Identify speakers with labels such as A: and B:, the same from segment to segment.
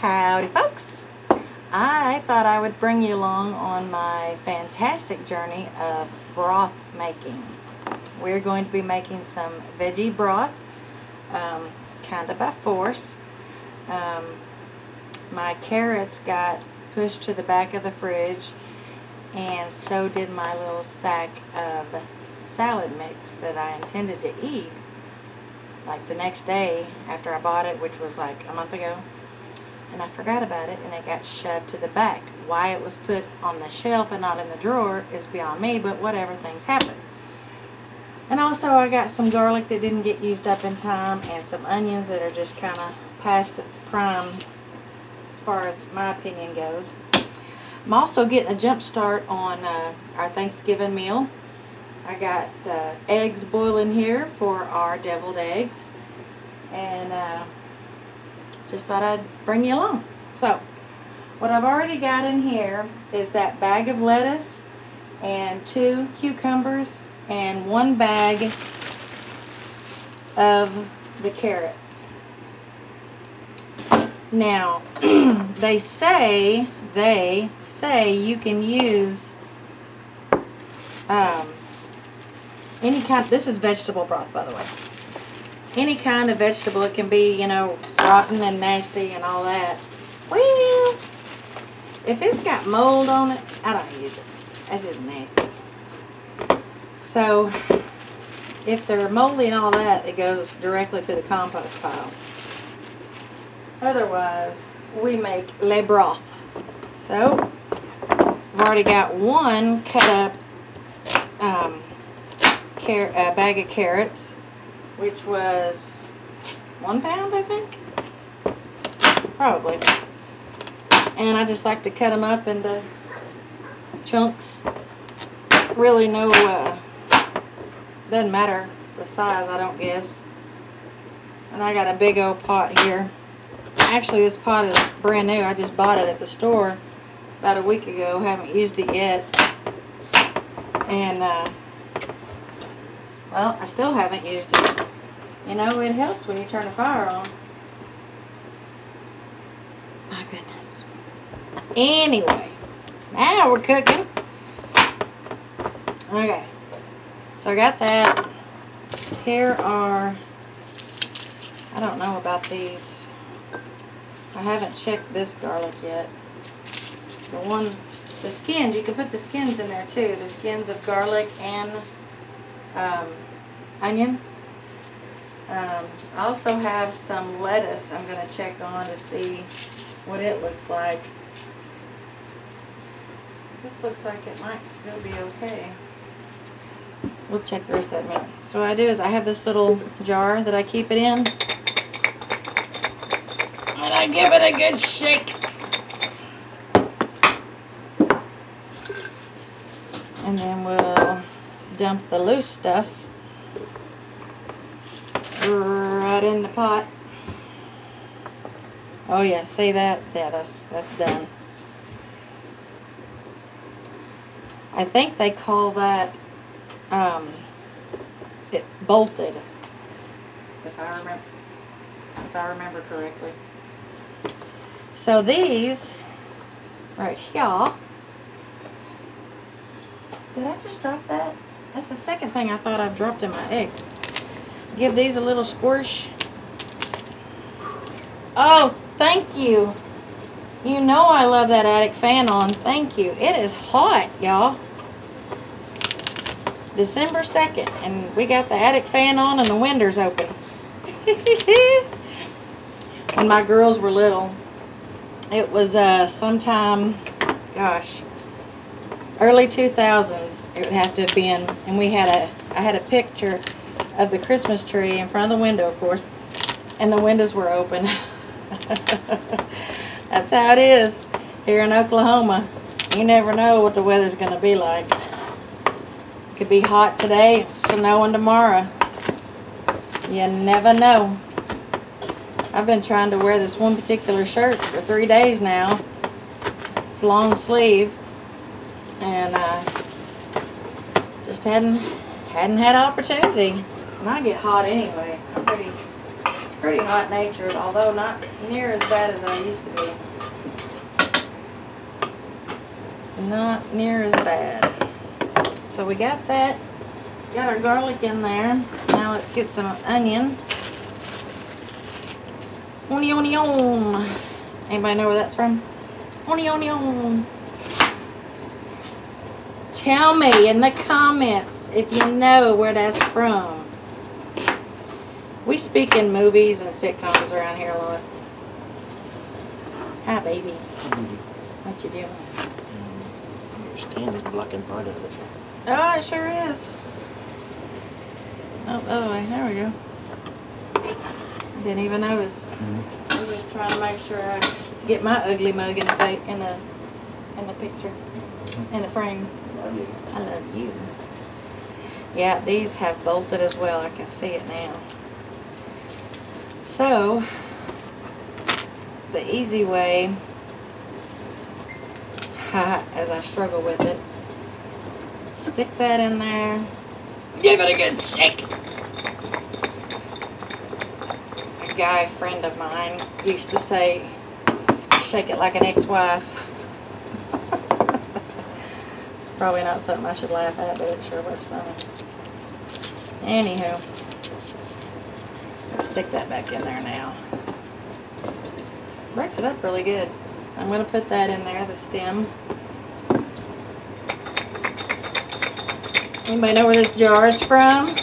A: Howdy folks! I thought I would bring you along on my fantastic journey of broth making. We're going to be making some veggie broth, kind of by force. My carrots got pushed to the back of the fridge, and so did my little sack of salad mix that I intended to eat like the next day after I bought it, which was like a month ago. And I forgot about it, and it got shoved to the back. Why it was put on the shelf and not in the drawer is beyond me, but whatever, things happen. And also I got some garlic that didn't get used up in time, and some onions that are just kind of past its prime as far as my opinion goes. I'm also getting a jump start on our Thanksgiving meal. I got eggs boiling here for our deviled eggs, and just thought I'd bring you along. So, what I've already got in here is that bag of lettuce and 2 cucumbers and 1 bag of the carrots. Now, they say you can use any kind. This is vegetable broth, by the way. Any kind of vegetable. It can be, you know, rotten and nasty and all that. Well, if it's got mold on it, I don't use it. That's just nasty. So, if they're moldy and all that, it goes directly to the compost pile. Otherwise, we make le broth. So, I've already got 1 cut up bag of carrots, which was 1 pound, I think, probably. And I just like to cut them up into chunks. Really doesn't matter the size, I don't guess. And I got a big old pot here. Actually, this pot is brand new. I just bought it at the store about a week ago. Haven't used it yet. And well, I still haven't used it. You know, it helps when you turn the fire on. My goodness. Anyway, now we're cooking. Okay. So I got that. Here are, I don't know about these. I haven't checked this garlic yet. The skins, you can put the skins in there too. The skins of garlic and onion. I also have some lettuce I'm going to check on to see what it looks like. This looks like it might still be okay. We'll check the rest of that in a minute. So what I do is I have this little jar that I keep it in, and I give it a good shake. And then we'll dump the loose stuff right in the pot. Oh yeah, see that? Yeah, that's done. I think they call that it bolted, if I remember correctly. So these right here. Did I just drop that? That's the second thing I thought I've dropped in my eggs. Give these a little squish. Oh, thank you. You know I love that attic fan on. Thank you. It is hot, y'all. December 2nd, and we got the attic fan on and the windows open. When my girls were little, it was sometime, gosh, early 2000s. It would have to have been, and I had a picture of the Christmas tree in front of the window, of course, and the windows were open. That's how it is here in Oklahoma. You never know what the weather's going to be like. It could be hot today, snowing tomorrow. You never know. I've been trying to wear this one particular shirt for 3 days now. It's long sleeve, and just hadn't had opportunity. And I get hot anyway. I'm pretty hot-natured, although not near as bad as I used to be. Not near as bad. So we got that. Got our garlic in there. Now let's get some onion. Onion. Anybody know where that's from? Onion. Tell me in the comments if you know where that's from. We speak in movies and sitcoms around here a lot. Hi, baby. What you doing?
B: Your stand is blocking part of it.
A: Oh, it sure is. Oh, the other way. There we go. Didn't even notice. I'm just trying to make sure I get my ugly mug in the picture, in the frame. I love you. Yeah, these have bolted as well. I can see it now. So, the easy way, as I struggle with it, stick that in there. Give it a good shake. A guy friend of mine used to say, shake it like an ex-wife. Probably not something I should laugh at, but it sure was funny. Anywho, let's stick that back in there now. Breaks it up really good. I'm going to put that in there, the stem. Anybody know where this jar is from?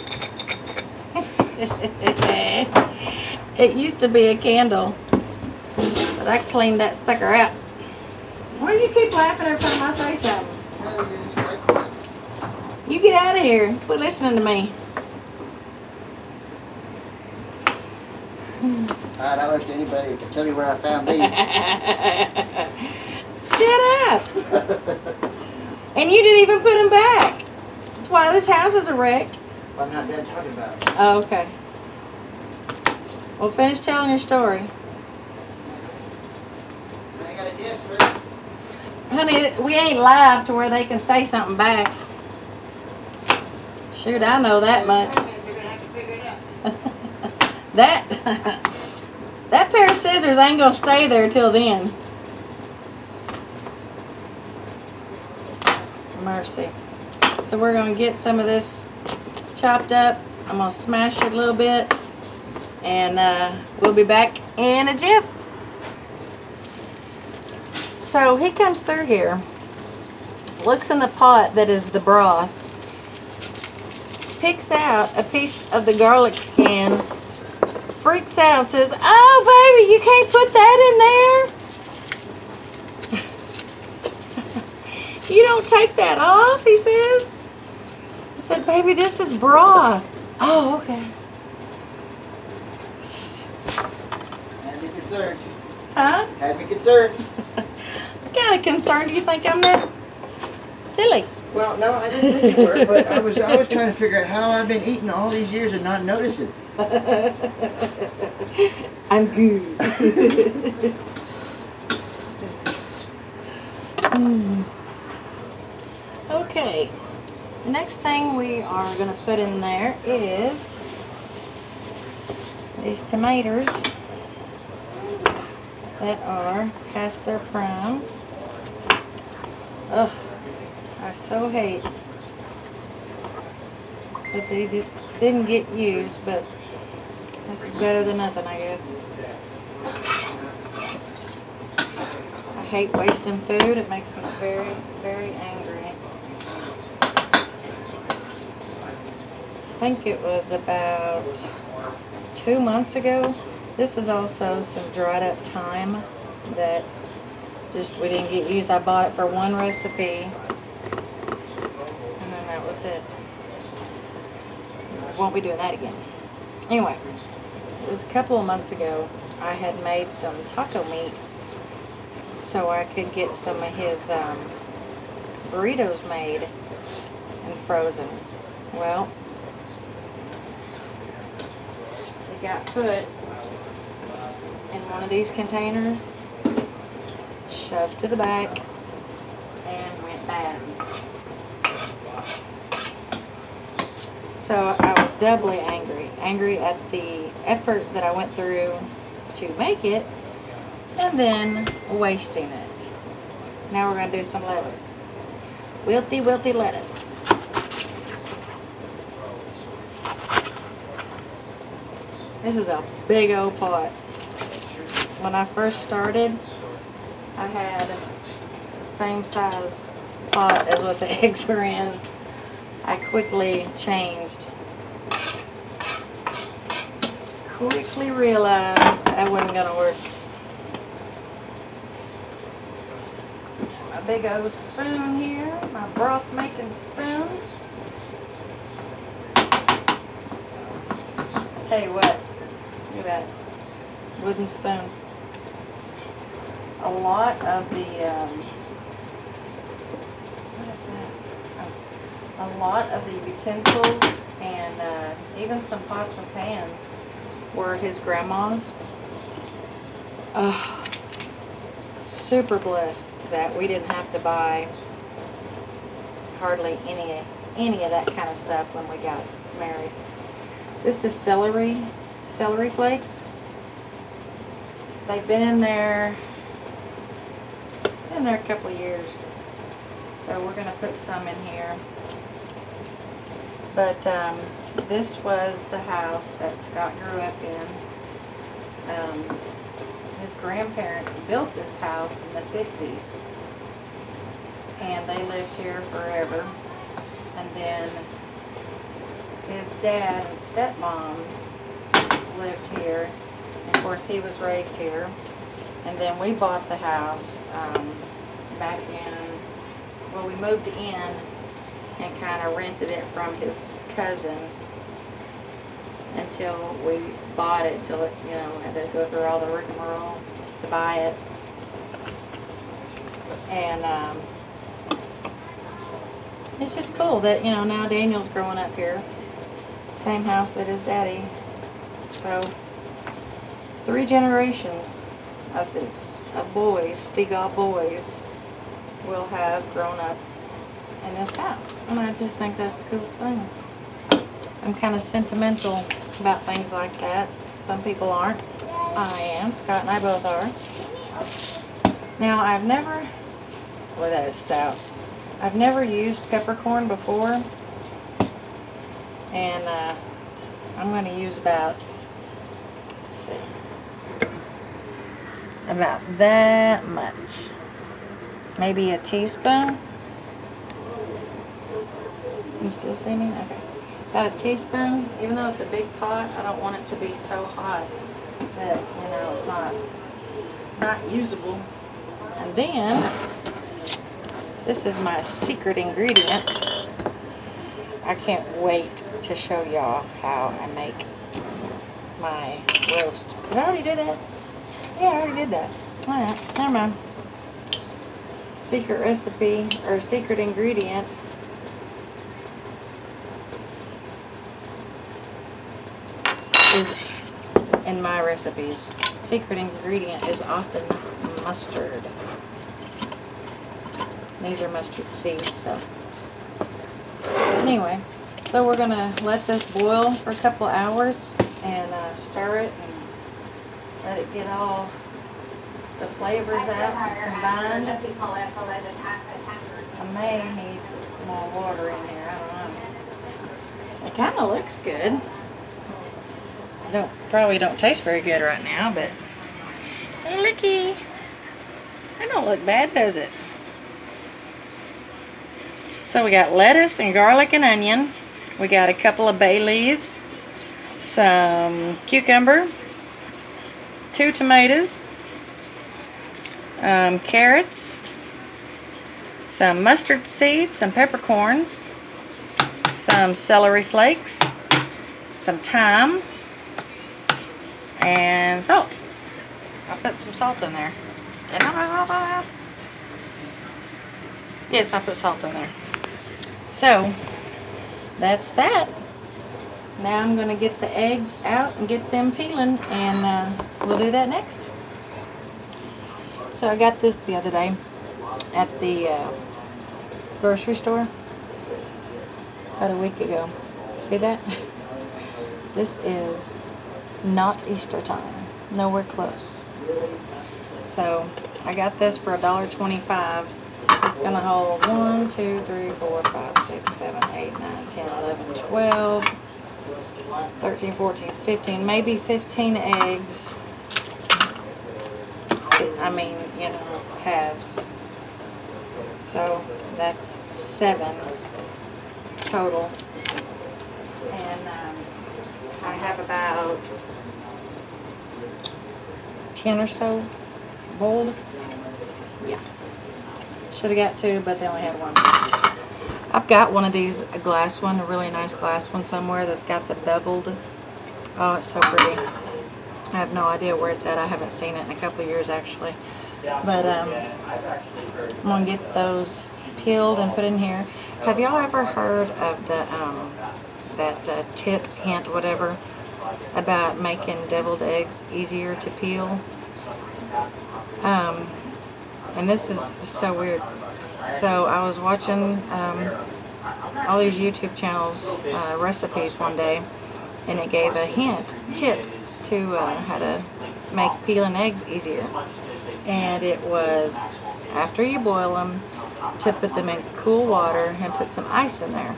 A: It used to be a candle, but I cleaned that sucker out. Why do you keep laughing every time I say something? You get out of here. Quit listening to me.
B: Alright, I wish anybody could tell me where I found these.
A: Shut up. And you didn't even put them back. That's why this house is a wreck.
B: Well, I'm not done talking about it.
A: Oh, okay. Well, finish telling your story.
B: I got a guess for it.
A: Honey, we ain't live to where they can say something back. Shoot, I know that much.
B: You're gonna have to figure it out.
A: That pair of scissors ain't gonna stay there till then. Mercy. So we're gonna get some of this chopped up. I'm gonna smash it a little bit, and we'll be back in a jiff. So he comes through here, looks in the pot that is the broth, picks out a piece of the garlic skin, freaks out and says, "Oh baby, you can't put that in there. You don't take that off," he says. I said, "Baby, this is broth." "Oh, okay."
B: Had me concerned.
A: Huh?
B: Had me concerned.
A: What kind of concern do you think I'm that silly?
B: Well, no, I didn't think you were, but I was trying to figure out how I've been eating all these years and not noticing.
A: I'm good. Okay. The next thing we are going to put in there is these tomatoes that are past their prime. Ugh, I so hate that they didn't get used, but this is better than nothing, I guess. I hate wasting food. It makes me very, very angry. I think it was about 2 months ago. This is also some dried up thyme that just we didn't get used. I bought it for one recipe, and then that was it. Won't be doing that again. Anyway, it was a couple of months ago. I had made some taco meat so I could get some of his burritos made and frozen. Well, it got put in one of these containers, shoved to the back, and went bad. So I was doubly angry. Angry at the effort that I went through to make it, and then wasting it. Now we're going to do some lettuce. Wilty, wilty lettuce. This is a big old pot. When I first started, I had the same size pot as what the eggs were in. I quickly changed. Quickly realized that wasn't going to work. My big old spoon here, my broth making spoon. I tell you what, look at that wooden spoon. A lot of the, what is that? Oh, a lot of the utensils and even some pots and pans were his grandma's. Super blessed that we didn't have to buy hardly any of that kind of stuff when we got married. This is celery flakes. They've been in there a couple of years, so we're going to put some in here. But this was the house that Scott grew up in. His grandparents built this house in the 50s, and they lived here forever. And then his dad and stepmom lived here. And of course, he was raised here. And then we bought the house back in, well, we moved in and kind of rented it from his cousin until we bought it, till it, you know, had to go through all the rigmarole to buy it. And it's just cool that, you know, now Daniel's growing up here. Same house that his daddy. So 3 generations of this, of boys, Stegall boys, will have grown up in this house. And I just think that's the coolest thing. I'm kind of sentimental about things like that. Some people aren't. I am. Scott and I both are. Now, I've never, well, that is stout. I've never used peppercorn before. And I'm going to use about, let's see, about that much. Maybe a teaspoon. You still see me? Okay. About a teaspoon. Even though it's a big pot, I don't want it to be so hot that, you know, it's not usable. And then, this is my secret ingredient. I can't wait to show y'all how I make my roast. Did I already do that? Yeah, I already did that. Alright, never mind. Secret recipe, or secret ingredient, is in my recipes. Secret ingredient is often mustard. These are mustard seeds, so. Anyway, so we're going to let this boil for a couple hours and stir it and let it get all the flavors out combined. I may need some more water in here, I don't know. It kind of looks good. Probably don't taste very good right now, but looky. That don't look bad, does it? So we got lettuce and garlic and onion. We got a couple of bay leaves, some cucumber, 2 tomatoes, carrots, some mustard seeds, some peppercorns, some celery flakes, some thyme, and salt. I'll put some salt in there. Did I put salt in there? Yes, I put salt in there. So, that's that. Now I'm going to get the eggs out and get them peeling, and we'll do that next. So I got this the other day at the grocery store about a week ago. See that? This is Not Easter time. Nowhere close. So I got this for $1.25. It's going to hold 1, 2, 3, 4, 5, 6, 7, 8, 9, 10, 11, 12, 13, 14, 15, maybe 15 eggs. I mean, you know, halves. So that's 7 total. And I have about 10 or so boiled. Yeah. Should have got 2, but they only had 1. I've got one of these, a glass one, a really nice glass one somewhere that's got the beveled. Oh, it's so pretty. I have no idea where it's at. I haven't seen it in a couple of years actually. But I'm going to get those peeled and put in here. Have y'all ever heard of the that tip, hint, whatever, about making deviled eggs easier to peel? And this is so weird. So I was watching all these YouTube channels, recipes one day, and it gave a tip to how to make peeling eggs easier. And it was, after you boil them, to put them in cool water and put some ice in there.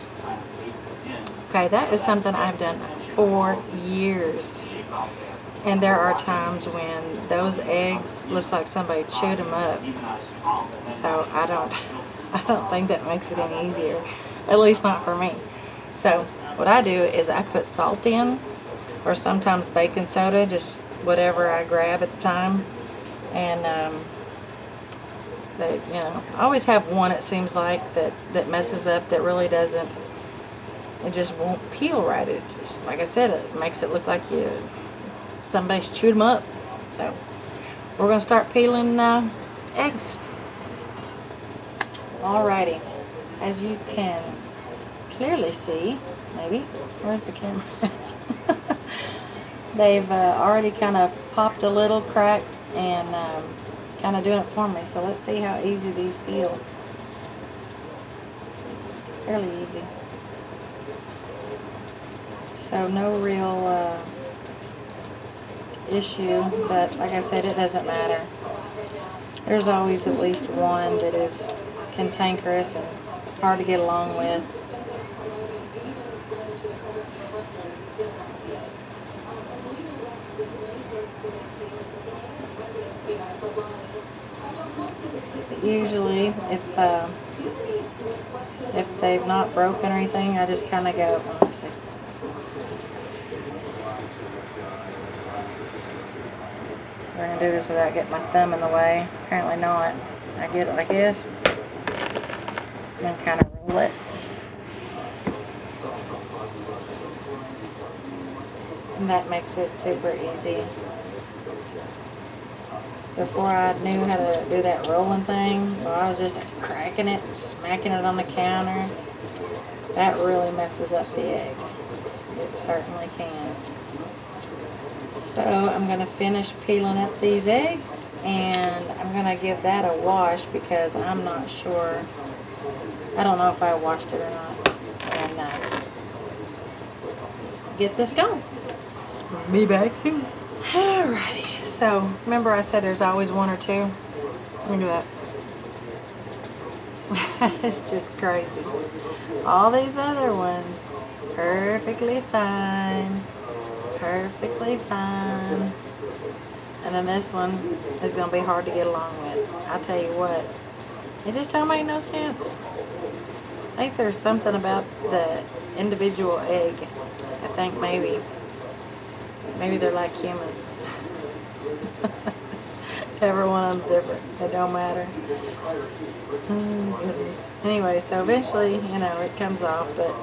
A: Okay, that is something I've done for years. And there are times when those eggs look like somebody chewed them up. So I don't think that makes it any easier. At least not for me. So what I do is I put salt in, or sometimes baking soda, just whatever I grab at the time. And you know, I always have one, it seems like, that messes up, that really doesn't. It just won't peel right. It just, like I said, it makes it look like somebody's chewed them up. So we're going to start peeling eggs. Alrighty. As you can clearly see, maybe, where's the camera? They've already kind of popped a little, cracked, and kind of doing it for me. So let's see how easy these peel. Fairly easy. So no real issue, but like I said, it doesn't matter. There's always at least one that is cantankerous and hard to get along with. But usually, if they've not broken or anything, I just kind of go, let me see. We're going to do this without getting my thumb in the way. Apparently not. I get it like this. And then kind of roll it. And that makes it super easy. Before I knew how to do that rolling thing, well, I was just cracking it and smacking it on the counter. That really messes up the egg. It certainly can. So I'm going to finish peeling up these eggs, and I'm going to give that a wash because I'm not sure. I don't know if I washed it or not. And get this going. Be back soon. Alrighty. So remember I said there's always one or two? Look at that. It's just crazy. All these other ones, perfectly fine. Perfectly fine. And then this one is going to be hard to get along with. I'll tell you what, it just don't make no sense. I think there's something about the individual egg. I think maybe they're like humans. Every one of them's different. It don't matter. Oh, goodness. Anyway, so eventually, you know, it comes off, but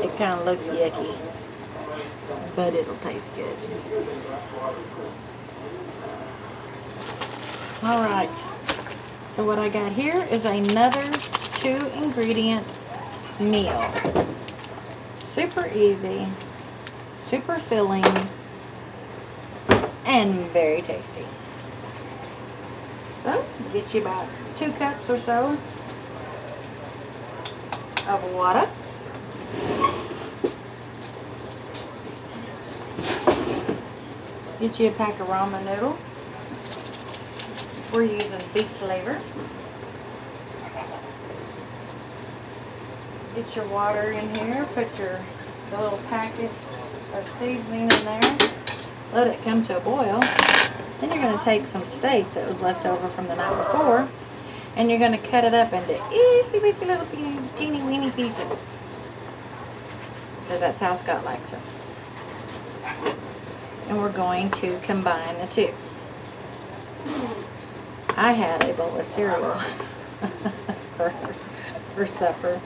A: it kind of looks yucky. But it'll taste good. Alright, so what I got here is another 2-ingredient meal. Super easy, super filling, and very tasty. So, get you about 2 cups or so of water. Get you a pack of ramen noodle. We're using beef flavor. Get your water in here. Put the little packet of seasoning in there. Let it come to a boil. Then you're going to take some steak that was left over from the night before, and you're going to cut it up into itsy bitsy little teeny weeny pieces, because that's how Scott likes it. And we're going to combine the two. I had a bowl of cereal for supper,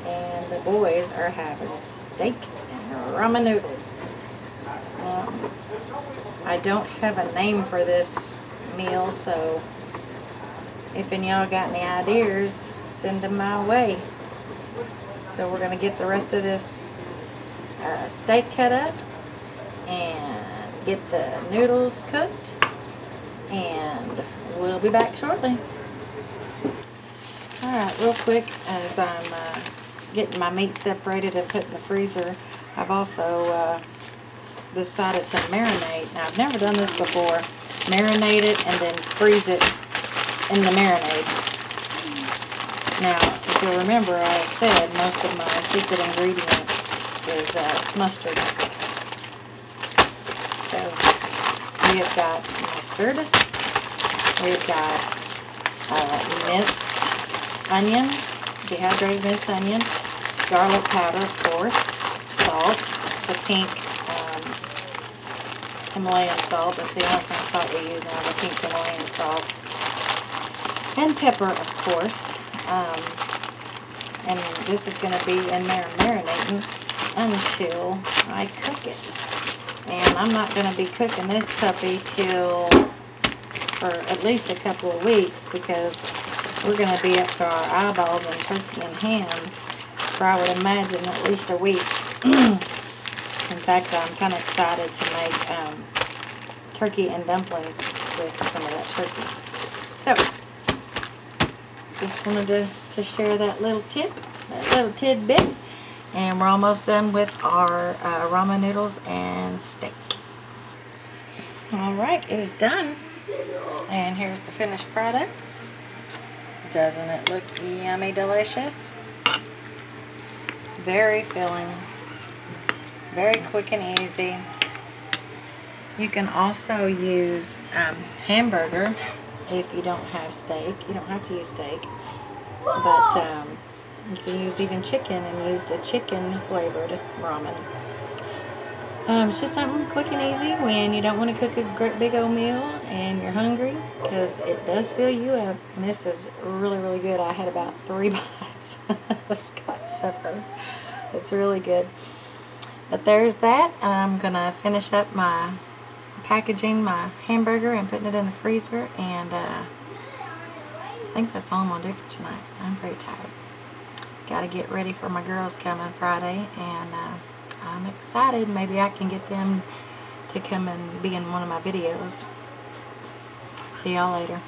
A: and the boys are having steak and ramen noodles. I don't have a name for this meal, so if any of y'all got any ideas, send them my way. So we're going to get the rest of this steak cut up and get the noodles cooked, and we'll be back shortly. Alright, real quick, as I'm getting my meat separated and put in the freezer, I've also decided to marinate. Now, I've never done this before. Marinate it and then freeze it in the marinade. Now, if you'll remember, I've said most of my secret ingredient is mustard. So, we have got mustard. We've got minced onion, dehydrated minced onion, garlic powder, of course, salt, the pink Himalayan salt. That's the only kind of salt we use now, the pink Himalayan salt. And pepper, of course. And this is going to be in there marinating until I cook it. And I'm not going to be cooking this puppy for at least a couple of weeks, because we're going to be up to our eyeballs in turkey and ham for, I would imagine, at least a week. In fact, I'm kind of excited to make turkey and dumplings with some of that turkey. So, just wanted to share that little tip, that little tidbit. And we're almost done with our ramen noodles and steak. Alright, it is done. And here's the finished product. Doesn't it look yummy delicious? Very filling. Very quick and easy. You can also use hamburger if you don't have steak. You don't have to use steak. But you can use even chicken and use the chicken flavored ramen. It's just something quick and easy when you don't want to cook a great big old meal and you're hungry, because it does fill you up. And this is really, really good. I had about 3 bites of Scott's supper. It's really good. But there's that. I'm going to finish up my packaging my hamburger and putting it in the freezer. And I think that's all I'm going to do for tonight. I'm pretty tired. Got to get ready for my girls coming Friday. And I'm excited. Maybe I can get them to come and be in one of my videos. See y'all later.